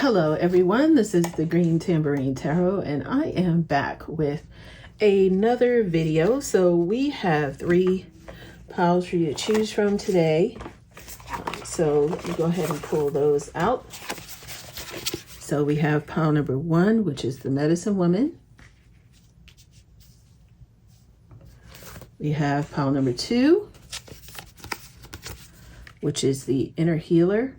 Hello everyone, this is the Green Tambourine Tarot and I am back with another video. So we have 3 piles for you to choose from today. So let me go ahead and pull those out. So we have pile number 1, which is the Medicine Woman. We have pile number 2, which is the Inner Healer.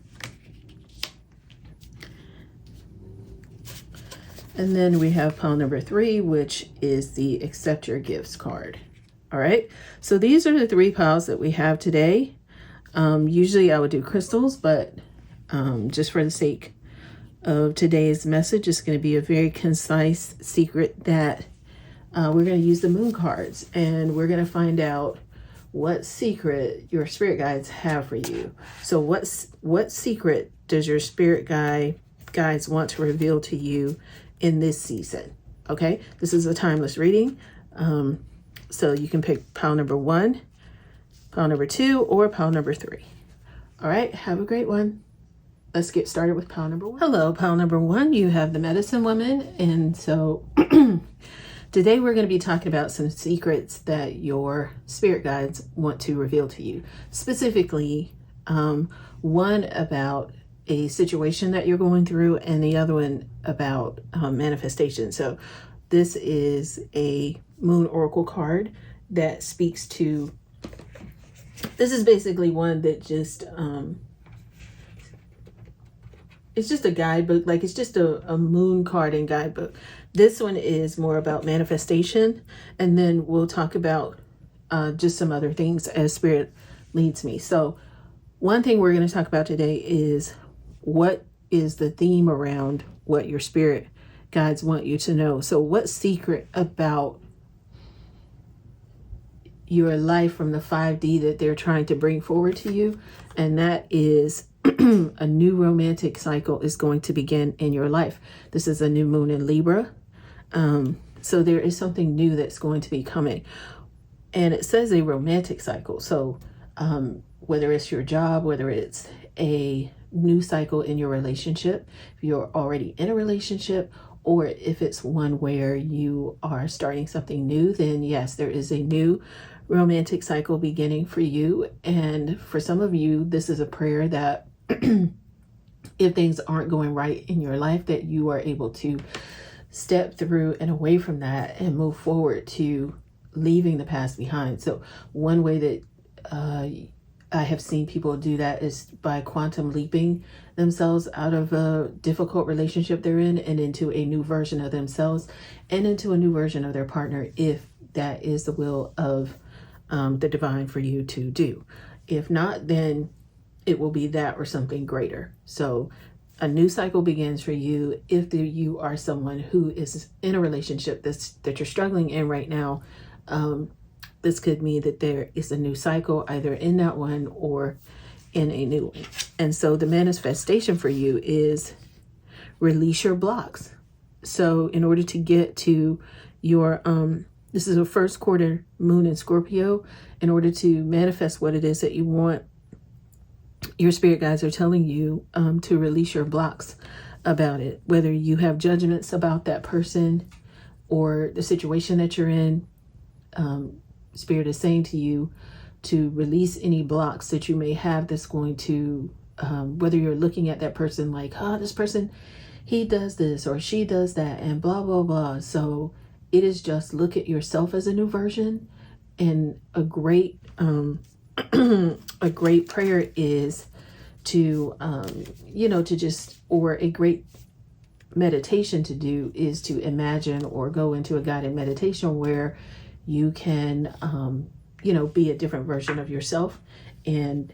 And then we have pile number 3, which is the Accept Your Gifts card. All right, so these are the 3 piles that we have today. Usually I would do crystals, but just for the sake of today's message, it's going to be a very concise secret that we're going to use the moon cards, and we're going to find out what secret your spirit guides have for you. So what secret does your spirit guides want to reveal to you in this season? Okay, this is a timeless reading. So you can pick pile number 1, pile number 2, or pile number 3. All right, have a great one. Let's get started with pile number 1. Hello, pile number 1, you have the Medicine Woman. And so today we're going to be talking about some secrets that your spirit guides want to reveal to you. Specifically, one about a situation that you're going through, and the other one about manifestation. So this is a Moon Oracle card that speaks to, this is basically one that just, it's just a guidebook, like it's just a moon card and guidebook. This one is more about manifestation, and then we'll talk about just some other things as Spirit leads me. So one thing we're going to talk about today is what is the theme around what your spirit guides want you to know. So what secret about your life from the 5D that they're trying to bring forward to you, and that is a new romantic cycle is going to begin in your life. This is a new moon in Libra. So there is something new that's going to be coming, and it says a romantic cycle. So whether it's your job, whether it's a new cycle in your relationship, if you're already in a relationship, or if it's one where you are starting something new, then yes, there is a new romantic cycle beginning for you. And for some of you, this is a prayer that if things aren't going right in your life, that you are able to step through and away from that and move forward to leaving the past behind. So one way that I have seen people do that is by quantum leaping themselves out of a difficult relationship they're in and into a new version of themselves and into a new version of their partner, if that is the will of the divine for you to do. If not, then it will be that or something greater. So a new cycle begins for you if you are someone who is in a relationship that you're struggling in right now. This could mean that there is a new cycle either in that one or in a new one. And so the manifestation for you is release your blocks. So in order to get to your, this is a first quarter moon in Scorpio, in order to manifest what it is that you want, your spirit guides are telling you to release your blocks about it. Whether you have judgments about that person or the situation that you're in, Spirit is saying to you to release any blocks that you may have that's going to, whether you're looking at that person like, oh, this person, he does this or she does that and blah, blah, blah. So it is just look at yourself as a new version. And a great, a great prayer is to, to just, or a great meditation to do is to imagine or go into a guided meditation where you can, be a different version of yourself and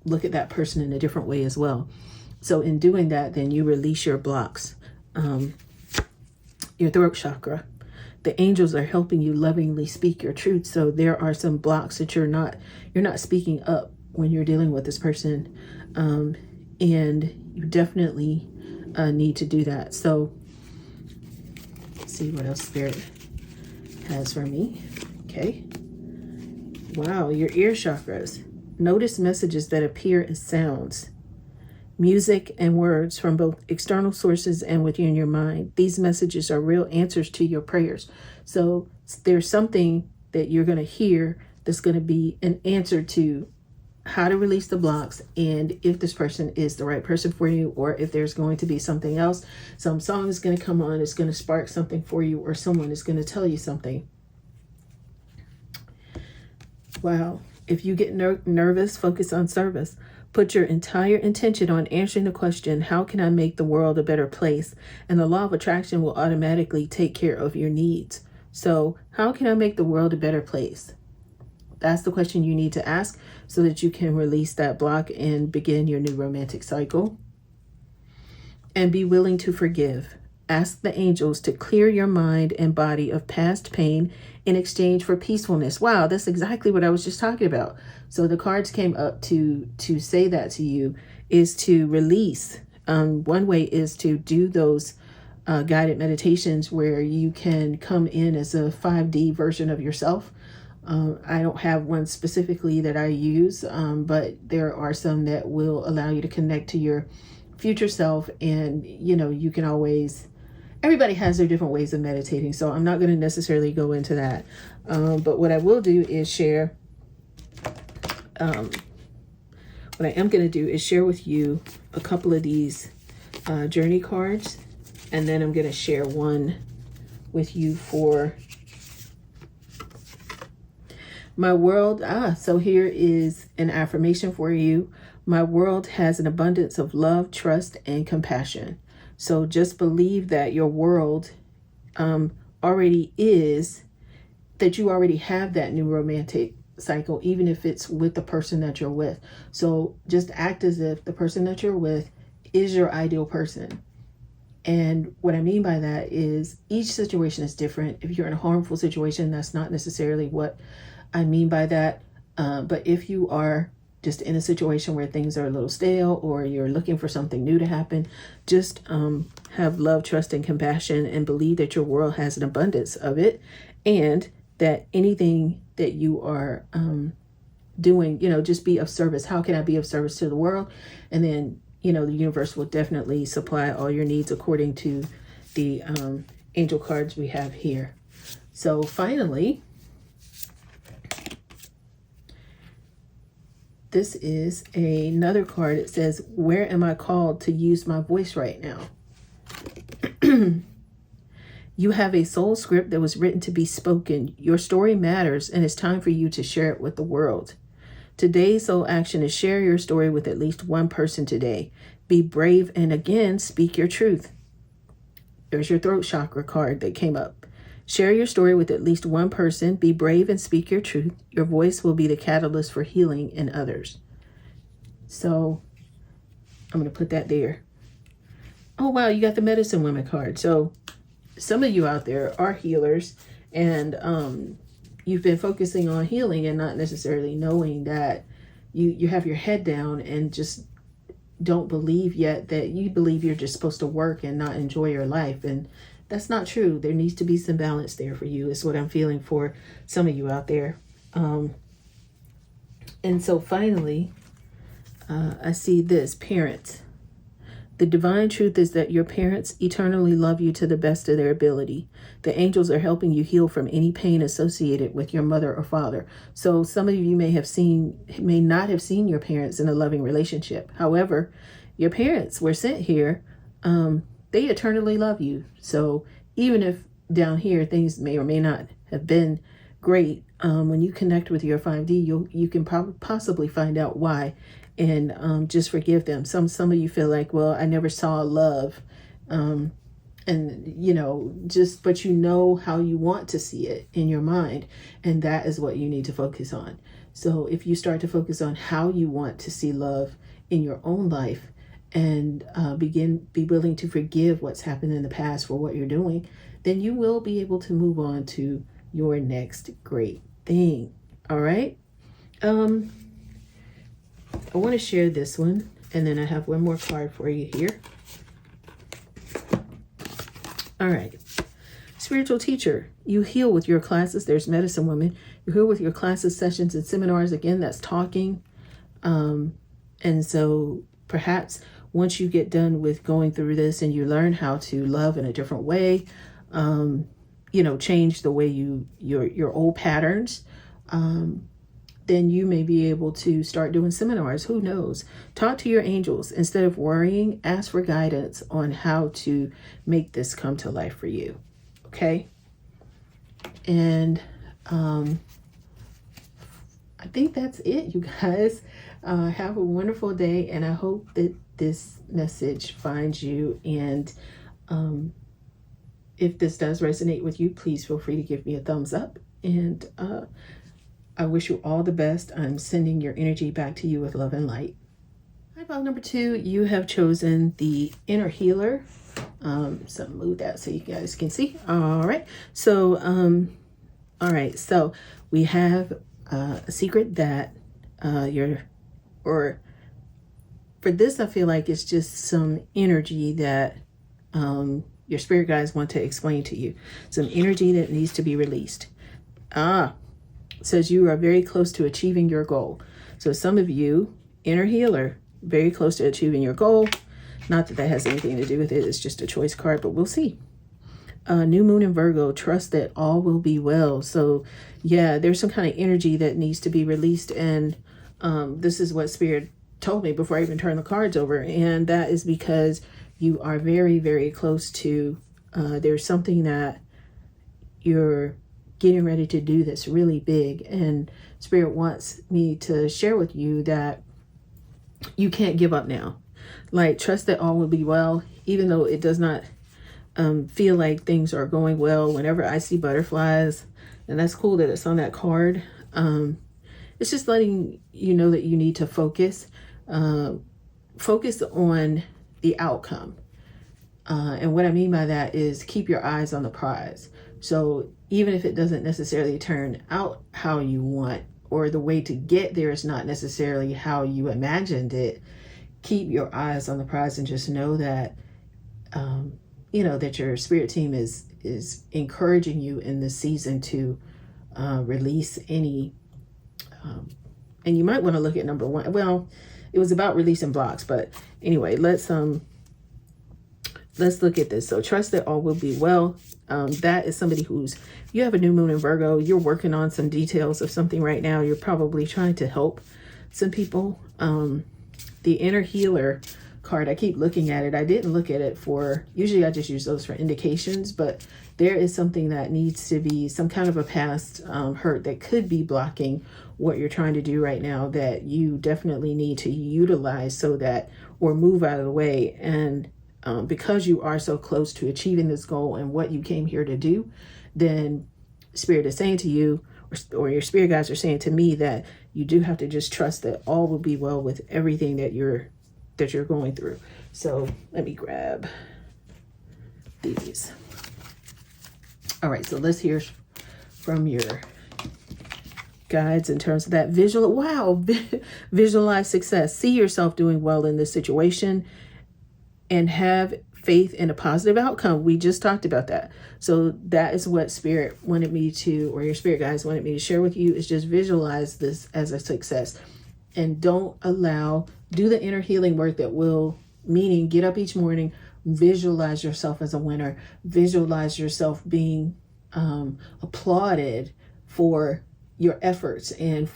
look at that person in a different way as well. So in doing that, then you release your blocks, your throat chakra. The angels are helping you lovingly speak your truth. So there are some blocks that you're not speaking up when you're dealing with this person. And you definitely need to do that. So let's see what else Spirit has for me. Okay. Wow, your ear chakras. Notice messages that appear as sounds. music, and words from both external sources and within your mind. These messages are real answers to your prayers. So there's something that you're going to hear that's going to be an answer to how to release the blocks, and if this person is the right person for you, or if there's going to be something else. Some song is going to come on, it's going to spark something for you, or someone is going to tell you something. Wow. If you get nervous, focus on service. Put your entire intention on answering the question, how can I make the world a better place? And the law of attraction will automatically take care of your needs. So how can I make the world a better place? That's the question you need to ask so that you can release that block and begin your new romantic cycle. And be willing to forgive. Ask the angels to clear your mind and body of past pain in exchange for peacefulness. Wow, that's exactly what I was just talking about. So the cards came up to say that to you, is to release. One way is to do those guided meditations where you can come in as a 5D version of yourself. I don't have one specifically that I use, but there are some that will allow you to connect to your future self. And, you can always, everybody has their different ways of meditating, so I'm not going to necessarily go into that. But what I will do is share, what I am going to do is share with you a couple of these journey cards, and then I'm going to share one with you for my world. So here is an affirmation for you. My world has an abundance of love, trust, and compassion. So just believe that your world already is, that you already have that new romantic cycle, even if it's with the person that you're with. So just act as if the person that you're with is your ideal person. And what I mean by that is each situation is different. If you're in a harmful situation, that's not necessarily what I mean by that. But if you are just in a situation where things are a little stale, or you're looking for something new to happen, just have love, trust, and compassion, and believe that your world has an abundance of it, and that anything that you are doing, just be of service. How can I be of service to the world? And then, the universe will definitely supply all your needs according to the angel cards we have here. So finally, this is another card. It says, where am I called to use my voice right now? You have a soul script that was written to be spoken. Your story matters, and it's time for you to share it with the world. Today's soul action is share your story with at least one person today. Be brave and again, speak your truth. There's your throat chakra card that came up. Share your story with at least one person. Be brave and speak your truth. Your voice will be the catalyst for healing in others. So I'm going to put that there. Oh, wow. You got the medicine woman card. So some of you out there are healers, and you've been focusing on healing and not necessarily knowing that you have your head down and just don't believe yet that you believe you're just supposed to work and not enjoy your life. And that's not true. There needs to be some balance there for you, is what I'm feeling for some of you out there. And so finally, I see this, parents. The divine truth is that your parents eternally love you to the best of their ability. The angels are helping you heal from any pain associated with your mother or father. So some of you may not have seen your parents in a loving relationship. However, your parents were sent here. They eternally love you. So even if down here things may or may not have been great, when you connect with your 5D, you can possibly find out why, and just forgive them. Some of you feel like, well, I never saw love, and but you know how you want to see it in your mind, and that is what you need to focus on. So if you start to focus on how you want to see love in your own life, and be willing to forgive what's happened in the past for what you're doing, then you will be able to move on to your next great thing. All right. I want to share this one, and then I have one more card for you here. All right. Spiritual teacher, you heal with your classes. There's medicine woman. You heal with your classes, sessions, and seminars. Again, that's talking. And so perhaps once you get done with going through this and you learn how to love in a different way, change the way your old patterns, then you may be able to start doing seminars. Who knows? Talk to your angels. Instead of worrying, ask for guidance on how to make this come to life for you. Okay? And I think that's it, you guys. Have a wonderful day, and I hope that this message finds you. And if this does resonate with you, please feel free to give me a thumbs up. And I wish you all the best. I'm sending your energy back to you with love and light. Eyeball number 2, you have chosen the inner healer. So move that so you guys can see. All right. So, so we have a secret that for this, I feel like it's just some energy that your spirit guides want to explain to you. Some energy that needs to be released. Says you are very close to achieving your goal. So some of you, inner healer, very close to achieving your goal. Not that has anything to do with it. It's just a choice card, but we'll see. New moon in Virgo, trust that all will be well. So yeah, there's some kind of energy that needs to be released. And this is what Spirit told me before I even turned the cards over. And that is because you are very, very close to, there's something that you're getting ready to do that's really big. And Spirit wants me to share with you that you can't give up now. Like, trust that all will be well, even though it does not feel like things are going well. Whenever I see butterflies, and that's cool that it's on that card, it's just letting you know that you need to focus on the outcome. And what I mean by that is keep your eyes on the prize. So even if it doesn't necessarily turn out how you want, or the way to get there is not necessarily how you imagined it, keep your eyes on the prize and just know that, that your spirit team is encouraging you in this season to release any, and you might want to look at number 1. Well, it was about releasing blocks, but anyway, let's look at this. So trust that all will be well. That is somebody you have a new moon in Virgo, you're working on some details of something right now. You're probably trying to help some people. The inner healer card, I keep looking at it. I didn't look at it usually I just use those for indications, but there is something that needs to be some kind of a past hurt that could be blocking what you're trying to do right now, that you definitely need to utilize or move out of the way. And because you are so close to achieving this goal and what you came here to do, then Spirit is saying to you, or your spirit guides are saying to me, that you do have to just trust that all will be well with everything that you're going through. So let me grab these. All right, so let's hear from your guides in terms of that visualize success. See yourself doing well in this situation and have faith in a positive outcome. We just talked about that. So that is what Spirit wanted me to, or your spirit guides wanted me to share with you, is just visualize this as a success. And do the inner healing work meaning get up each morning, visualize yourself as a winner, visualize yourself being applauded for your efforts, and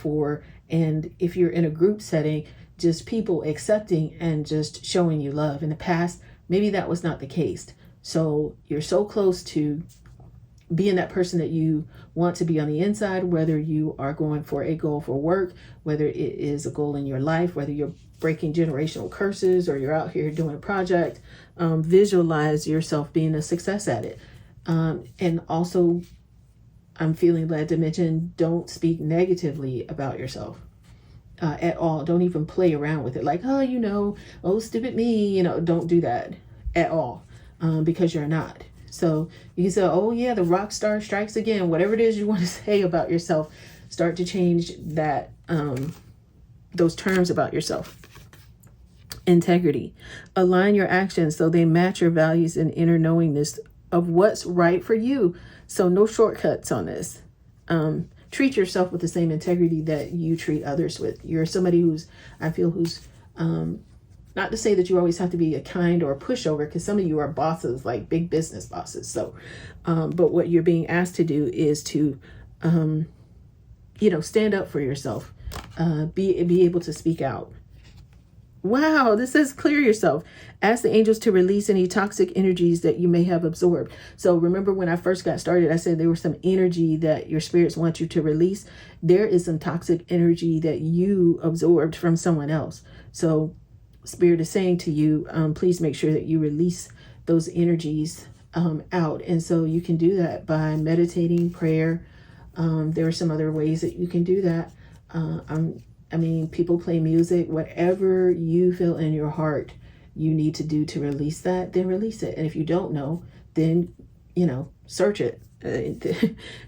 if you're in a group setting, just people accepting and just showing you love. In the past, maybe that was not the case. So you're so close to being that person that you want to be on the inside, whether you are going for a goal for work, whether it is a goal in your life, whether you're breaking generational curses or you're out here doing a project. Visualize yourself being a success at it. And also, I'm feeling led to mention, don't speak negatively about yourself. At all. Don't even play around with it. Like, oh, stupid me, don't do that at all. Because you're not. So you can say, oh yeah, the rock star strikes again. Whatever it is you want to say about yourself, start to change that, those terms about yourself. Integrity. Align your actions so they match your values and inner knowingness of what's right for you. So no shortcuts on this. Treat yourself with the same integrity that you treat others with. You're somebody who's Not to say that you always have to be a kind or a pushover, because some of you are bosses, like big business bosses. So, but what you're being asked to do is to, stand up for yourself, be able to speak out. Wow, this says clear yourself. Ask the angels to release any toxic energies that you may have absorbed. So remember when I first got started, I said there was some energy that your spirits want you to release. There is some toxic energy that you absorbed from someone else. So Spirit is saying to you, please make sure that you release those energies out. And so you can do that by meditating, prayer. There are some other ways that you can do that. People play music, whatever you feel in your heart you need to do to release that, then release it. And if you don't know, then, search it.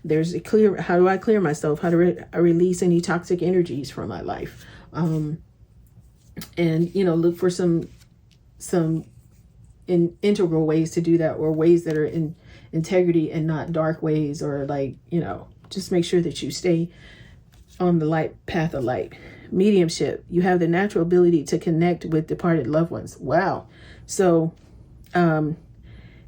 There's a clear, how do I clear myself? How do I release any toxic energies from my life? Look for some integral ways to do that, or ways that are in integrity and not dark ways, or just make sure that you stay on the light path of light. Mediumship. You have the natural ability to connect with departed loved ones. Wow. So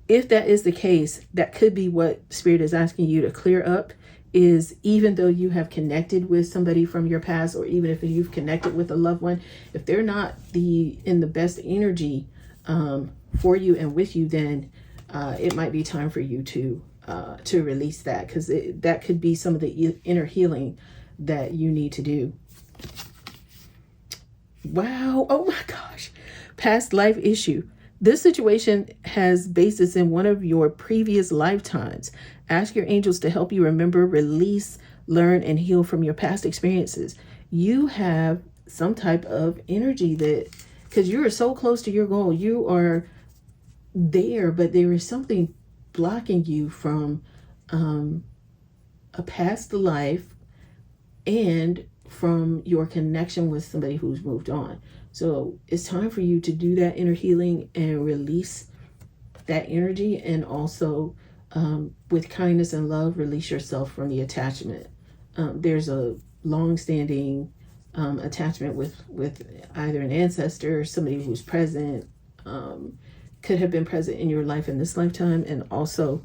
if that is the case, that could be what Spirit is asking you to clear up, is even though you have connected with somebody from your past, or even if you've connected with a loved one, if they're not in the best energy for you and with you, then it might be time for you to release that, because that could be some of the inner healing that you need to do. Wow. Oh my gosh. Past life issue. This situation has basis in one of your previous lifetimes. Ask your angels to help you remember, release, learn, and heal from your past experiences. You have some type of energy that, because you are so close to your goal, you are there, but there is something blocking you from a past life and from your connection with somebody who's moved on. So it's time for you to do that inner healing and release that energy, and also with kindness and love, release yourself from the attachment. There's a long-standing attachment with either an ancestor, somebody who's present, could have been present in your life in this lifetime, and also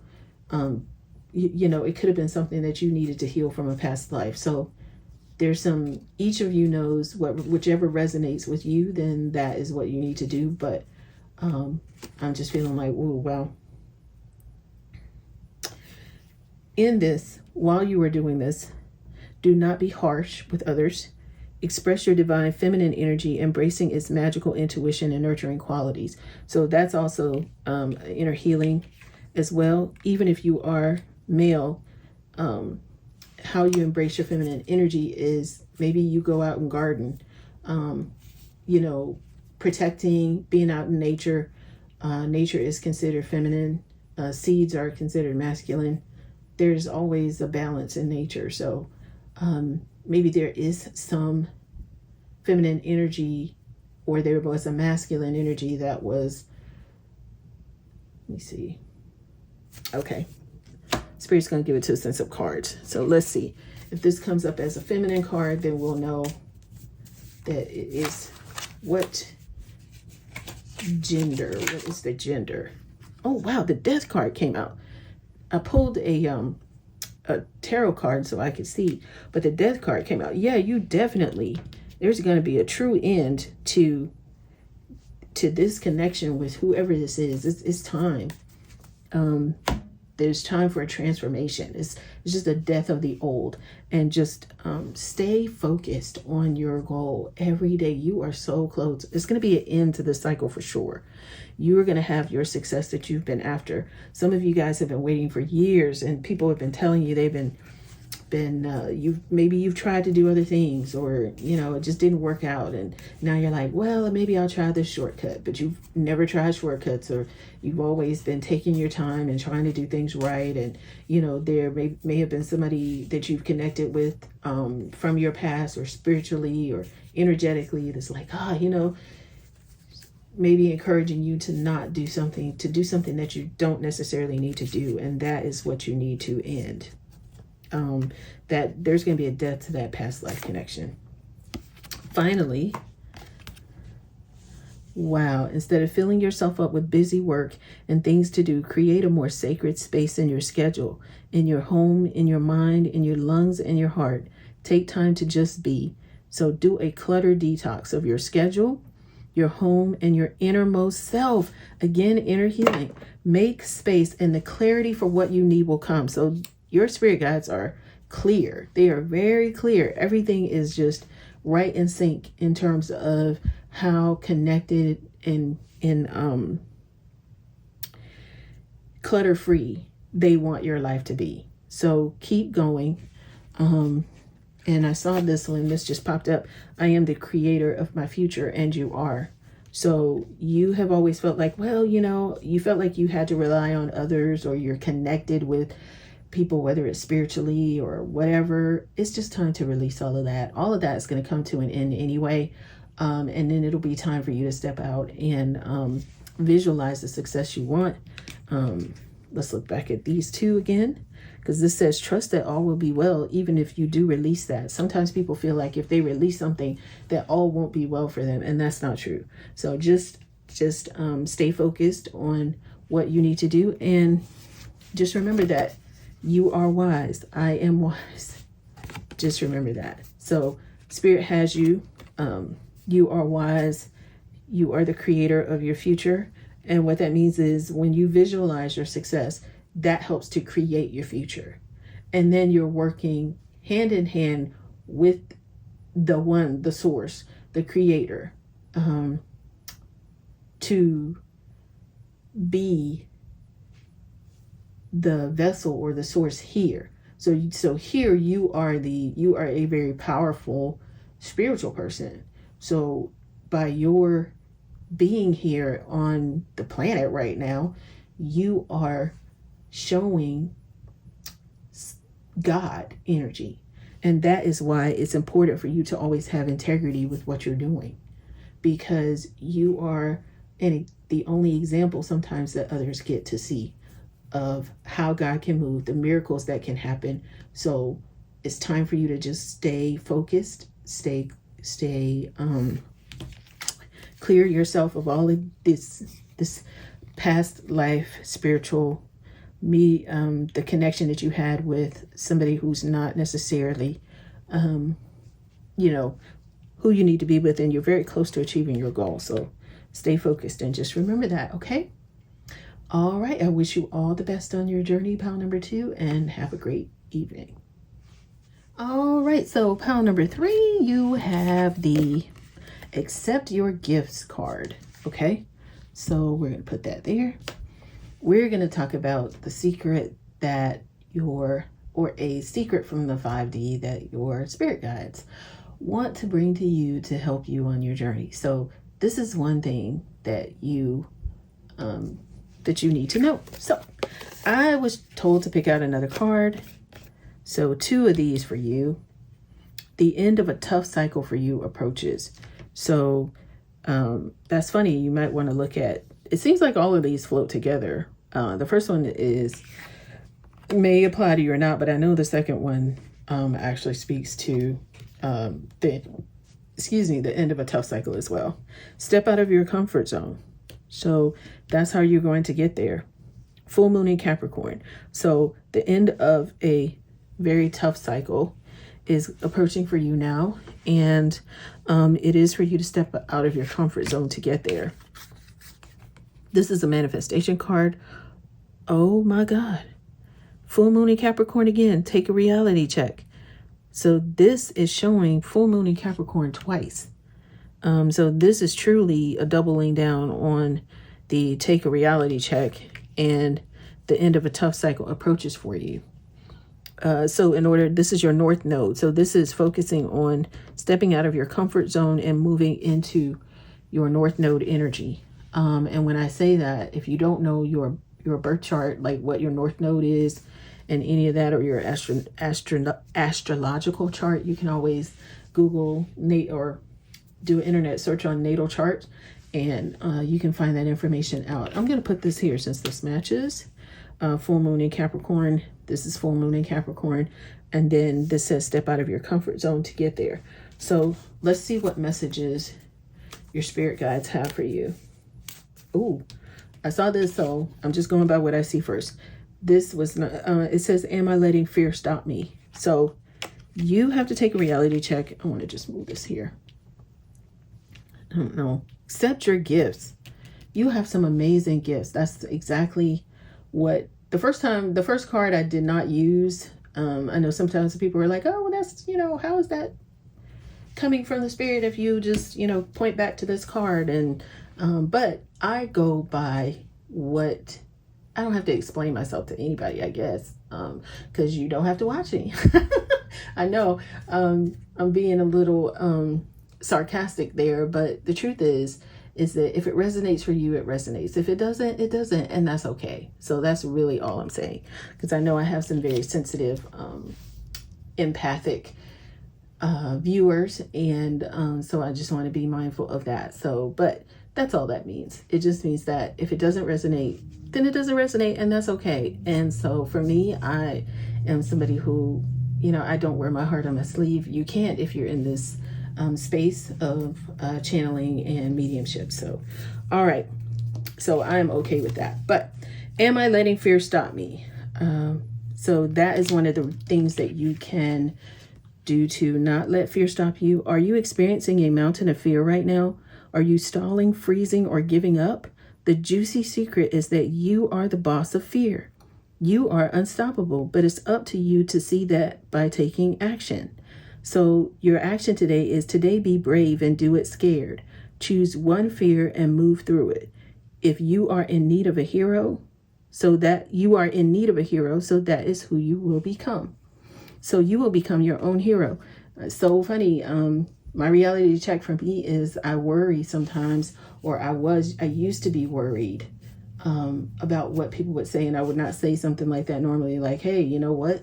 it could have been something that you needed to heal from a past life. So there's each of you knows whichever resonates with you, then that is what you need to do. But I'm just feeling like, oh, wow. In this, while you are doing this, do not be harsh with others. Express your divine feminine energy, embracing its magical intuition and nurturing qualities. So that's also inner healing as well. Even if you are male, how you embrace your feminine energy is maybe you go out and garden, protecting, being out in nature. Nature is considered feminine. Seeds are considered masculine. There's always a balance in nature. So maybe there is some feminine energy, or there was a masculine energy that was, let me see. Okay. Spirit's going to give it to us in some cards. So let's see. If this comes up as a feminine card, then we'll know that it is what gender. What is the gender? Oh, wow. The Death card came out. I pulled a tarot card so I could see, but the Death card came out. Yeah, you definitely, there's going to be a true end to this connection with whoever this is. It's time. There's time for a transformation. It's just a death of the old, and just stay focused on your goal every day. You are so close. It's going to be an end to the cycle for sure. You are going to have your success that you've been after. Some of you guys have been waiting for years, and people have been telling you they've been you've tried to do other things, or it just didn't work out, and now you're like, well, maybe I'll try this shortcut. But you've never tried shortcuts, or you've always been taking your time and trying to do things right. And there may have been somebody that you've connected with from your past, or spiritually or energetically, that's like, maybe encouraging you to not do something, to do something that you don't necessarily need to do, and that is what you need to end. That there's going to be a death to that past life connection. Finally, Wow. Instead of filling yourself up with busy work and things to do, create a more sacred space in your schedule, in your home, in your mind, in your lungs, and your heart. Take time to just be. So do a clutter detox of your schedule, your home, and your innermost self. Again, inner healing. Make space, and the clarity for what you need will come. So your spirit guides are clear. They are very clear. Everything is just right in sync in terms of how connected and clutter free they want your life to be. So keep going. And I saw this one, this just popped up. I am the creator of my future, and you are. So you have always felt like, well, you felt like you had to rely on others, or you're connected with people, whether it's spiritually or whatever. It's just time to release all of that. All of that is going to come to an end anyway. And then it'll be time for you to step out and visualize the success you want. Let's look back at these two again, because this says, trust that all will be well, even if you do release that. Sometimes people feel like if they release something, that all won't be well for them. And that's not true. So just stay focused on what you need to do. And just remember that you are wise. I am wise. Just remember that. So Spirit has you. You are wise. You are the creator of your future. And what that means is when you visualize your success, that helps to create your future. And then you're working hand in hand with the source, the creator, to be the vessel or the source here. So here you are a very powerful spiritual person. So by your being here on the planet right now, you are showing God energy. And that is why it's important for you to always have integrity with what you're doing, because you are the only example sometimes that others get to see of how God can move, the miracles that can happen. So it's time for you to just stay focused, stay clear yourself of all of this past life spiritual the connection that you had with somebody who's not necessarily who you need to be with, and you're very close to achieving your goal. So stay focused and just remember that. Okay. All right. I wish you all the best on your journey, pile number 2, and have a great evening. All right. So pile number 3, you have the accept your gifts card. Okay. So we're going to put that there. We're going to talk about the secret that a secret from the 5D that your spirit guides want to bring to you to help you on your journey. So this is one thing that you need to know. So I was told to pick out another card. So 2 of these for you. The end of a tough cycle for you approaches. So that's funny. You might want to look at, it seems like all of these float together. The first one may apply to you or not, but I know the second one actually speaks to the end of a tough cycle as well. Step out of your comfort zone. So that's how you're going to get there. Full moon in Capricorn. So the end of a very tough cycle is approaching for you now. And it is for you to step out of your comfort zone to get there. This is a manifestation card. Oh my God. Full moon in Capricorn again. Take a reality check. So this is showing full moon in Capricorn twice. So this is truly a doubling down on the take a reality check, and the end of a tough cycle approaches for you. So this is your north node. So this is focusing on stepping out of your comfort zone and moving into your north node energy. And when I say that, if you don't know your birth chart, like what your north node is and any of that, or your astrological chart, you can always Google or do an internet search on natal chart, and you can find that information out. I'm going to put this here since this matches. Full moon in Capricorn. This is full moon in Capricorn. And then this says step out of your comfort zone to get there. So let's see what messages your spirit guides have for you. Ooh, I saw this, so I'm just going by what I see first. This was not, it says, am I letting fear stop me? So you have to take a reality check. I want to just move this here. I don't know. Accept your gifts. You have some amazing gifts. That's exactly what the first card I did not use. I know sometimes people are like, oh, well, that's, how is that coming from the spirit if you just, point back to this card? And, but I go by what, I don't have to explain myself to anybody, I guess, because you don't have to watch me. I know I'm being a little sarcastic there, but the truth is that if it resonates for you, it resonates. If it doesn't, it doesn't, and that's okay. So that's really all I'm saying, because I know I have some very sensitive, empathic viewers, and so I just want to be mindful of that. So, but that's all that means. It just means that if it doesn't resonate, then it doesn't resonate, and that's okay. And so for me, I am somebody who, I don't wear my heart on my sleeve. You can't if you're in this space of channeling and mediumship. So, all right. So I'm okay with that. But am I letting fear stop me? So that is one of the things that you can do to not let fear stop you. Are you experiencing a mountain of fear right now? Are you stalling, freezing, or giving up? The juicy secret is that you are the boss of fear. You are unstoppable, but it's up to you to see that by taking action. So your action today is be brave and do it scared. Choose one fear and move through it. If you are in need of a hero, so that is who you will become. So you will become your own hero. So funny. My reality check for me is I worry sometimes, or I used to be worried about what people would say. And I would not say something like that normally, like, hey, you know what?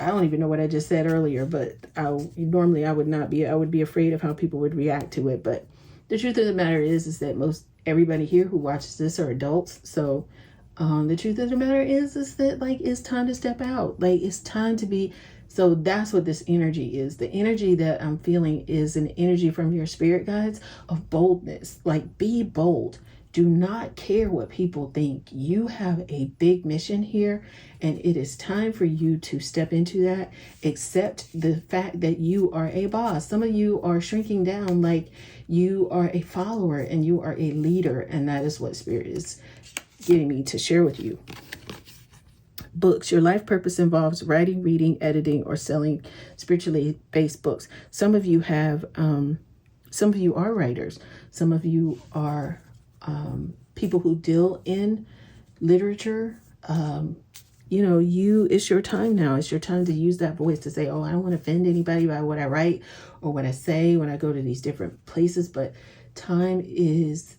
I don't even know what I just said earlier, but I would be afraid of how people would react to it. But the truth of the matter is that everybody here who watches this are adults. So the truth of the matter is that it's time to step out. It's time to be. So that's what this energy is. The energy that I'm feeling is an energy from your spirit guides of boldness. Be bold. Do not care what people think. You have a big mission here, and it is time for you to step into that. Accept the fact that you are a boss. Some of you are shrinking down like you are a follower and you are a leader, and that is what Spirit is getting me to share with you. Books. Your life purpose involves writing, reading, editing, or selling spiritually based books. Some of you are writers. Some of you are people who deal in literature. It's your time now. It's your time to use that voice to say, oh, I don't want to offend anybody by what I write or what I say when I go to these different places. But time is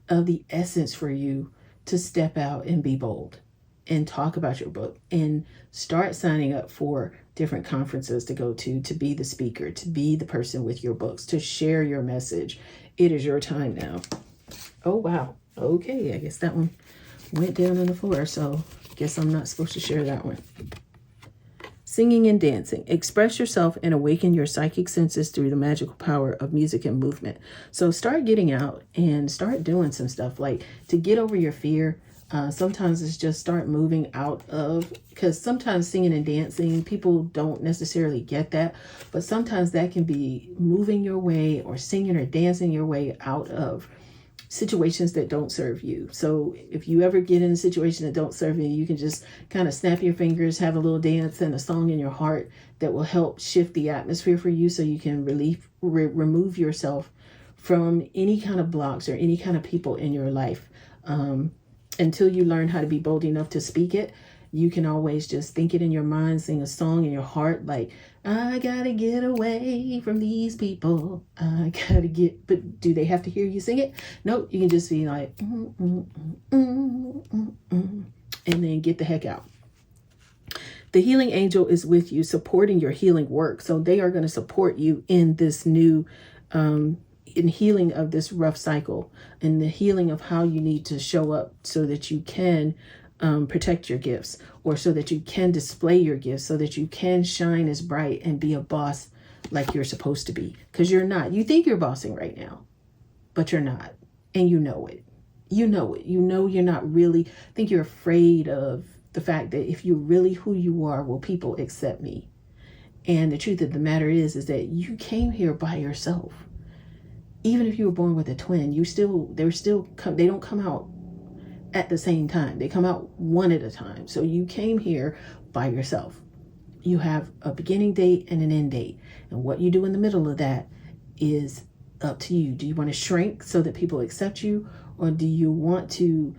of the essence for you to step out and be bold and talk about your book and start signing up for different conferences to go to be the speaker, to be the person with your books, to share your message. It is your time now. Oh, wow. Okay. I guess that one went down on the floor. So I guess I'm not supposed to share that one. Singing and dancing. Express yourself and awaken your psychic senses through the magical power of music and movement. So start getting out and start doing some stuff to get over your fear. Sometimes it's just start moving out of, because sometimes singing and dancing, people don't necessarily get that, but sometimes that can be moving your way or singing or dancing your way out of situations that don't serve you. So if you ever get in a situation that don't serve you, you can just kind of snap your fingers, have a little dance and a song in your heart that will help shift the atmosphere for you, so you can remove yourself from any kind of blocks or any kind of people in your life. Until you learn how to be bold enough to speak it, you can always just think it in your mind, sing a song in your heart, I gotta get away from these people. But do they have to hear you sing it? No, you can just be like, and then get the heck out. The healing angel is with you, supporting your healing work. So they are going to support you in this new, in healing of this rough cycle, and the healing of how you need to show up so that you can protect your gifts, or so that you can display your gifts, so that you can shine as bright and be a boss like you're supposed to be. Because you're not. You think you're bossing right now, but you're not. And you know it. You know it. You know you're not really. I think you're afraid of the fact that if you're really who you are, will people accept me? And the truth of the matter is that you came here by yourself. Even if you were born with a twin, they don't come out at the same time. They come out one at a time. So you came here by yourself. You have a beginning date and an end date. And what you do in the middle of that is up to you. Do you want to shrink so that people accept you? Or do you want to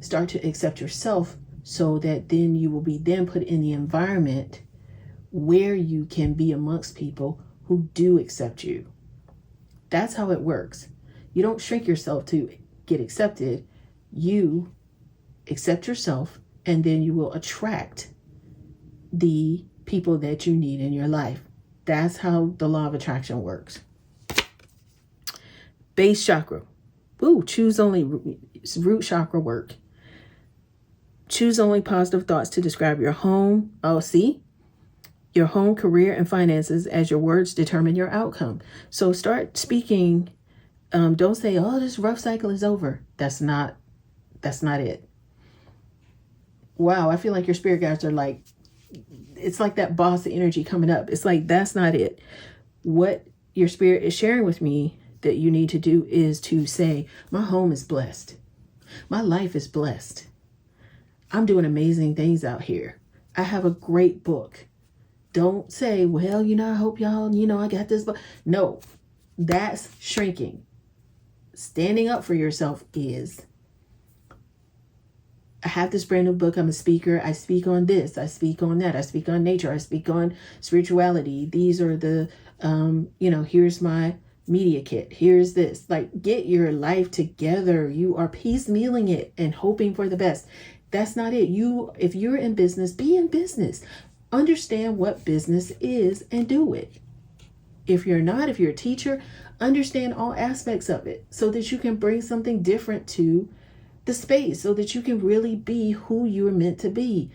start to accept yourself so that then you will be then put in the environment where you can be amongst people who do accept you? That's how it works. You don't shrink yourself to get accepted. You accept yourself, and then you will attract the people that you need in your life. That's how the law of attraction works. Base chakra. Ooh, choose only root chakra work. Choose only positive thoughts to describe your home. Oh, see? Your home, career, and finances as your words determine your outcome. So start speaking. Don't say, oh, this rough cycle is over. That's not it. Wow, I feel like your spirit guides are like, it's like that boss energy coming up. It's like, that's not it. What your spirit is sharing with me that you need to do is to say, my home is blessed. My life is blessed. I'm doing amazing things out here. I have a great book. Don't say, well, I hope y'all, I got this book. No, that's shrinking. Standing up for yourself is, I have this brand new book. I'm a speaker. I speak on this. I speak on that. I speak on nature. I speak on spirituality. These are the, here's my media kit. Here's this. Like, get your life together. You are piecemealing it and hoping for the best. That's not it. If you're in business, be in business. Understand what business is and do it. If you're not, if you're a teacher, understand all aspects of it so that you can bring something different to the space, so that you can really be who you're meant to be,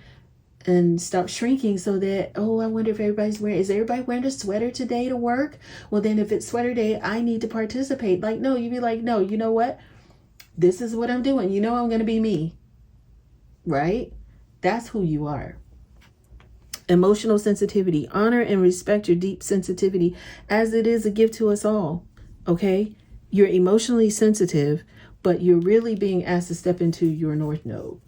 and stop shrinking so that, oh, I wonder if is everybody wearing a sweater today to work? Well, then if it's sweater day, I need to participate. Like, no, you'd be like, no, you know what? This is what I'm doing. I'm going to be me, right? That's who you are. Emotional sensitivity. Honor and respect your deep sensitivity as it is a gift to us all. Okay? You're emotionally sensitive, but you're really being asked to step into your North Node.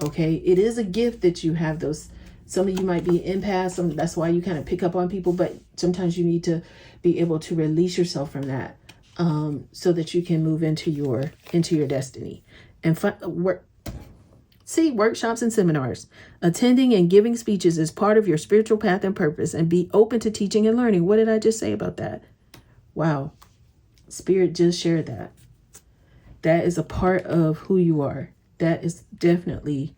Okay? It is a gift that you have those. Some of you might be empaths. That's why you kind of pick up on people, but sometimes you need to be able to release yourself from that, so that you can move into your destiny and work. See, workshops and seminars. Attending and giving speeches is part of your spiritual path and purpose, and be open to teaching and learning. What did I just say about that? Wow. Spirit just shared that. That is a part of who you are. That is definitely,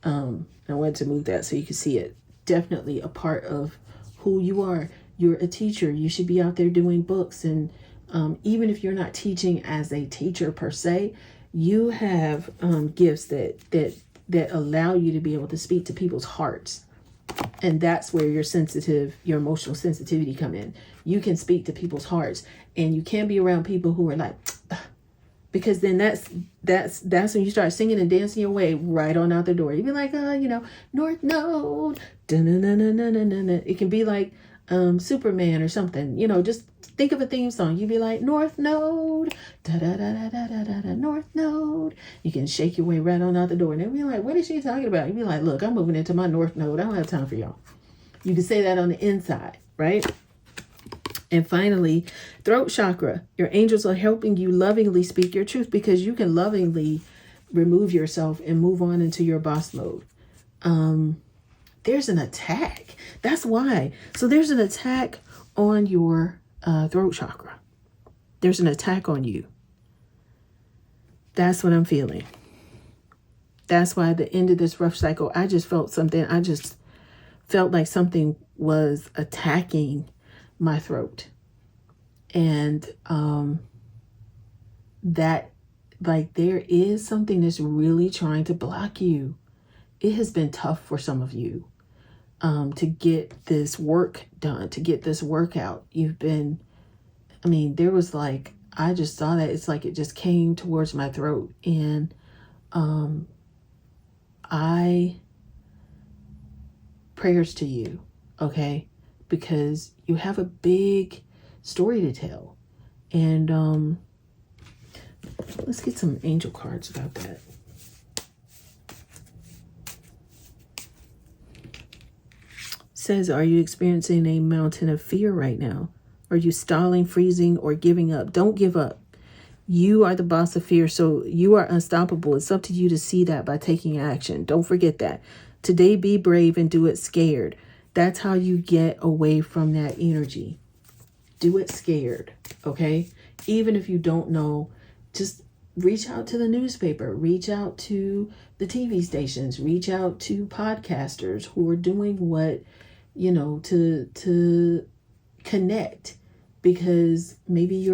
I wanted to move that so you can see it. Definitely a part of who you are. You're a teacher. You should be out there doing books. And even if you're not teaching as a teacher per se, you have gifts that allow you to be able to speak to people's hearts. And that's where your emotional sensitivity come in. You can speak to people's hearts, and you can't be around people who are like, ugh, because then that's when you start singing and dancing your way right on out the door. You'd be like, North Node. It can be like Superman or something. Just think of a theme song. You'd be like, North Node, da da da da da da da da, North Node. You can shake your way right on out the door, and they'll be like, what is she talking about? You'd be like, look, I'm moving into my North Node. I don't have time for y'all. You can say that on the inside, right? And finally, throat chakra. Your angels are helping you lovingly speak your truth, because you can lovingly remove yourself and move on into your boss mode. There's an attack. That's why. So there's an attack on your throat chakra. There's an attack on you. That's what I'm feeling. That's why at the end of this rough cycle, I just felt something. I just felt like something was attacking my throat. And that, like, there is something that's really trying to block you. It has been tough for some of you to get this work done, to get this work out. There was like I just saw that. It's like it just came towards my throat. And prayers to you, okay? Because you have a big story to tell. And let's get some angel cards about that. Says, are you experiencing a mountain of fear right now? Are you stalling, freezing, or giving up? Don't give up. You are the boss of fear, so you are unstoppable. It's up to you to see that by taking action. Don't forget that. Today, be brave and do it scared. That's how you get away from that energy. Do it scared, okay? Even if you don't know, just reach out to the newspaper, reach out to the TV stations, reach out to podcasters who are doing what, you know, to connect, because maybe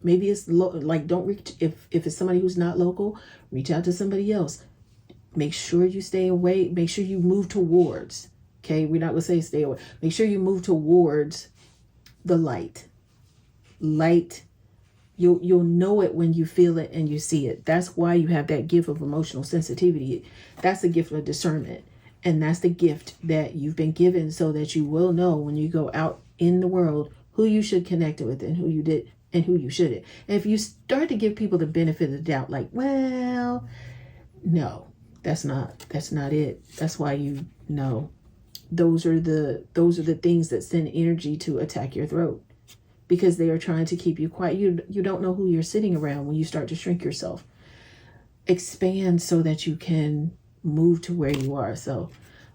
it's like, don't reach, if it's somebody who's not local, reach out to somebody else. Make sure you stay away. Make sure you move towards, okay? We're not going to say stay away. Make sure you move towards the light. Light, you'll know it when you feel it and you see it. That's why you have that gift of emotional sensitivity. That's the gift of discernment. And that's the gift that you've been given so that you will know when you go out in the world who you should connect with and who you did and who you shouldn't. And if you start to give people the benefit of the doubt, like, well, no, that's not it. That's why you know those are the things that send energy to attack your throat, because they are trying to keep you quiet. You don't know who you're sitting around when you start to shrink yourself. Expand so that you can move to where you are. So,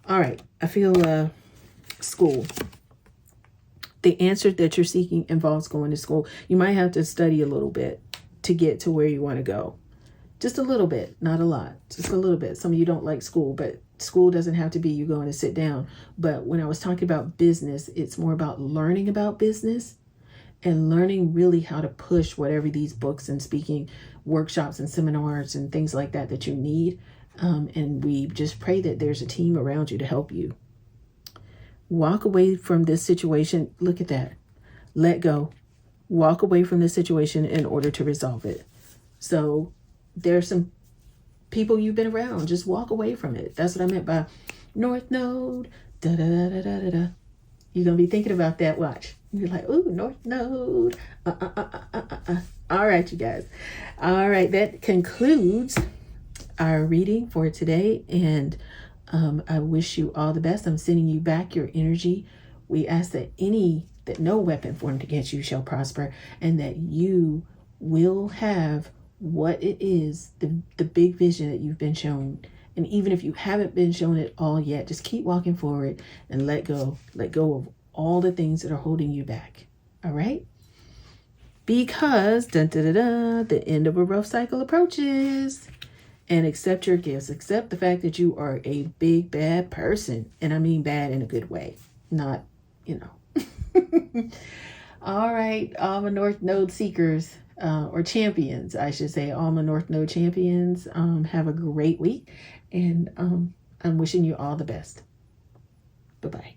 all right, I feel school. The answer that you're seeking involves going to school. You might have to study a little bit to get to where you want to go. Just a little bit, not a lot, just a little bit. Some of you don't like school, but school doesn't have to be you going to sit down. But when I was talking about business, it's more about learning about business and learning really how to push whatever these books and speaking workshops and seminars and things like that you need. And we just pray that there's a team around you to help you. Walk away from this situation. Look at that. Let go. Walk away from this situation in order to resolve it. So there's some people you've been around. Just walk away from it. That's what I meant by North Node. Da da da da da da. You're gonna be thinking about that. Watch. You're like, ooh, North Node. All right, you guys. All right, that concludes our reading for today, and I wish you all the best. I'm sending you back your energy. We ask that no weapon formed against you shall prosper, and that you will have what it is, the big vision that you've been shown. And even if you haven't been shown it all yet, just keep walking forward and let go of all the things that are holding you back. All right? Because the end of a rough cycle approaches. And accept your gifts. Accept the fact that you are a big, bad person. And I mean bad in a good way. Not, All right, all my North Node seekers, or champions, I should say. All my North Node champions, have a great week. And I'm wishing you all the best. Bye-bye.